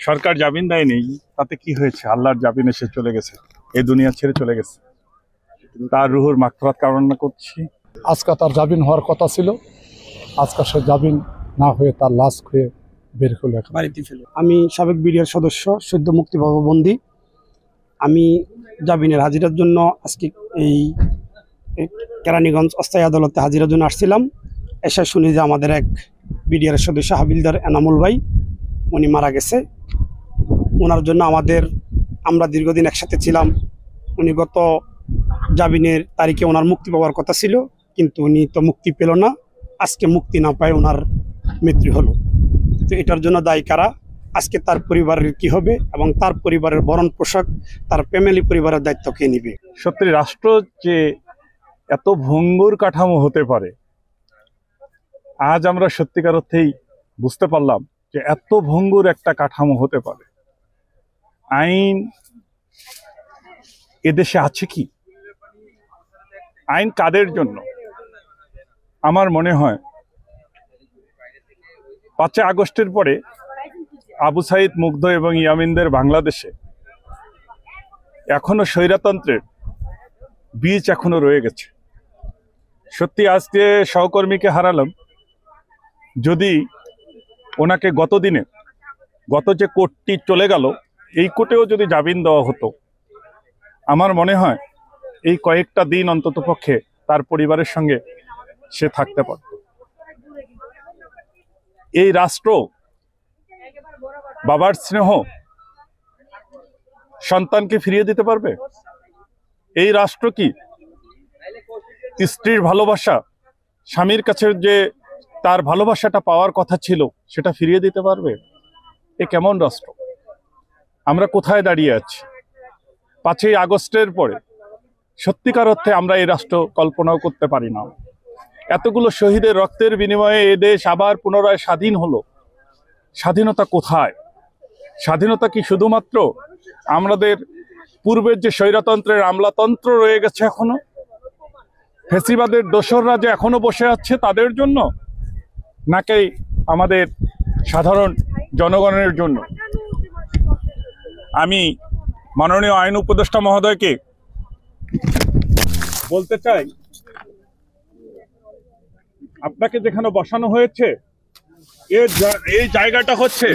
সরকার জামিন দেয়নি, তাতে কি হয়েছে? আল্লাহর জামিনে সে চলে গেছে, এই দুনিয়া ছেড়ে চলে গেছে। তার রুহুর মাগফিরাত কামনা করছি। আজকে তার জামিন হওয়ার কথা ছিল, আজকে সে জামিন না হয়ে তার লাশ খুঁয়ে বের হলো বাড়িতে ফেলে। আমি সাবেক বিডিআর সদস্য, সদ্য মুক্তিপাওয়া বন্দী। আমি জামিনের হাজিরার জন্য আজকে এই কেরানীগঞ্জ অস্থায়ী আদালতে হাজিরার জন্য আসছিলাম। এসে শুনি যে আমাদের এক বিডিআর সদস্য হাবিলদার এনামুল ভাই উনি মারা গেছে। ওনার জন্য আমরা দীর্ঘদিন একসাথে ছিলাম। উনি গত জামিনের তারিখে ওনার মুক্তি পাওয়ার কথা ছিল, কিন্তু উনি তো মুক্তি পেল না। আজকে মুক্তি না পায় ওনার মৃত্যু হলো। তো এটার জন্য দায়ী কারা? আজকে তার পরিবারের কি হবে এবং তার পরিবারের ভরণ পোশাক, তার ফ্যামিলি পরিবারের দায়িত্ব কে নিবে? সত্যি রাষ্ট্র যে এত ভঙ্গুর কাঠামো হতে পারে, আজ আমরা সত্যিকার অর্থেই বুঝতে পারলাম যে এত ভঙ্গুর একটা কাঠামো হতে পারে। আইন এদেশে আছে কি? আইন কাদের জন্য? আমার মনে হয় 5 আগস্টের পরে আবু সাইদ, মুগ্ধ এবং ইয়ামিনদের বাংলাদেশে এখনো স্বৈরতন্ত্রের বীজ এখনো রয়ে গেছে। সত্যি আজকে সহকর্মীকে হারালাম। যদি ওনাকে গত যে কোর্টটি চলে গেল, এই কোর্টেও যদি জামিন দেওয়া হতো, আমার মনে হয় এই কয়েকটা দিন অন্তত পক্ষে তার পরিবারের সঙ্গে সে থাকতে পারত। এই রাষ্ট্র বাবার স্নেহ সন্তানকে ফিরিয়ে দিতে পারবে? এই রাষ্ট্র কি স্ত্রীর ভালোবাসা, স্বামীর কাছে যে তার ভালোবাসাটা পাওয়ার কথা ছিল, সেটা ফিরিয়ে দিতে পারবে? এ কেমন রাষ্ট্র? আমরা কোথায় দাঁড়িয়ে আছি? 5 আগস্টের পরে সত্যিকার অর্থে আমরা এই রাষ্ট্র কল্পনাও করতে পারি না। এতগুলো শহীদের রক্তের বিনিময়ে এ দেশ আবার পুনরায় স্বাধীন হলো। স্বাধীনতা কোথায়? স্বাধীনতা কি শুধুমাত্র আমাদের পূর্বের যে স্বৈরতন্ত্রের আমলাতন্ত্র রয়ে গেছে এখনো, ফ্যাসিবাদের দোসররা যে এখনো বসে আছে তাদের জন্য, নাকি আমাদের সাধারণ জনগণের জন্য? আমি মাননীয় আইন উপদেষ্টা মহোদয়কে বলতে চাই, আপনাকে যেখানে বসানো হয়েছে এই জায়গাটা হচ্ছে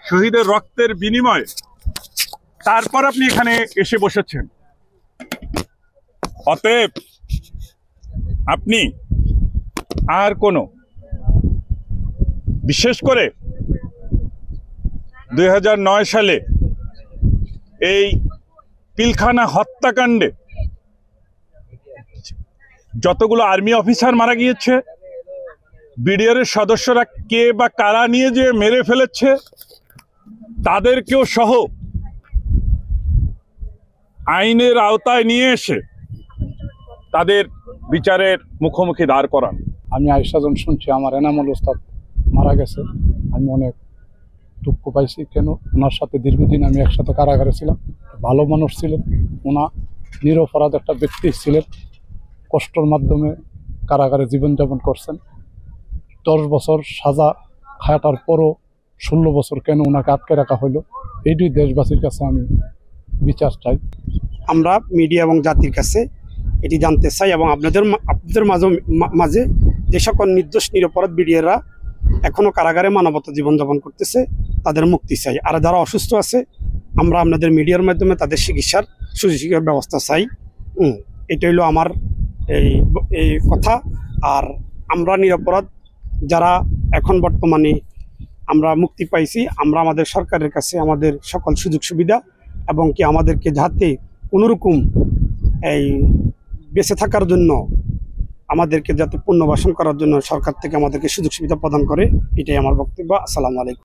শহীদের রক্তের বিনিময়, তারপর আপনি এখানে এসে বসেছেন। অতএব আপনি আর কোনো, বিশেষ করে 2009 সালে এই পিলখানা হত্যাকাণ্ডে যতগুলো আর্মি অফিসার মারা গিয়েছে, বিডিআর এর সদস্যরা কে বা কারা নিয়ে যে মেরে ফেলেছে, তাদেরকেও সহ আইনের আওতায় নিয়ে এসে তাদের বিচারের মুখোমুখি দাঁড় করান। আমি আইসাজন শুনছি আমার এনামুল ওস্তাদ মারা গেছে। আমি অনেক দুঃখ পাইছি। কেন? ওনার সাথে দীর্ঘদিন আমি একসাথে কারাগারে ছিলাম। ভালো মানুষ ছিলেন, ওনা নিরপরাধ একটা ব্যক্তি ছিলেন। কষ্টের মাধ্যমে কারাগারে জীবনযাপন করছেন। 10 বছর সাজা খাটার পরও 16 বছর কেন ওনাকে আটকে রাখা হইল? এইটাই দেশবাসীর কাছে আমি বিচার চাই। আমরা মিডিয়া এবং জাতির কাছে এটি জানতে চাই এবং আপনাদের মাঝে যে সকল নির্দোষ নিরপরাধ বিডিআররা এখনো কারাগারে মানবতা জীবনযাপন করতেছে, তাদের মুক্তি চাই। আর যারা অসুস্থ আছে, আমরা আপনাদের মিডিয়ার মাধ্যমে তাদের চিকিৎসার সুচিকিৎসার ব্যবস্থা চাই। এটা হলো আমার এই কথা। আর আমরা নিরপরাধ যারা এখন বর্তমানে আমরা মুক্তি পাইছি, আমরা আমাদের সরকারের কাছে আমাদের সকল সুযোগ সুবিধা এবং কি আমাদেরকে যাতে কোনোরকম এই বেঁচে থাকার জন্য আমাদেরকে যাতে পুনর্বাসন করার জন্য সরকার থেকে আমাদেরকে সুযোগ সুবিধা প্রদান করে, এটাই আমার বক্তব্য। আসসালামু আলাইকুম।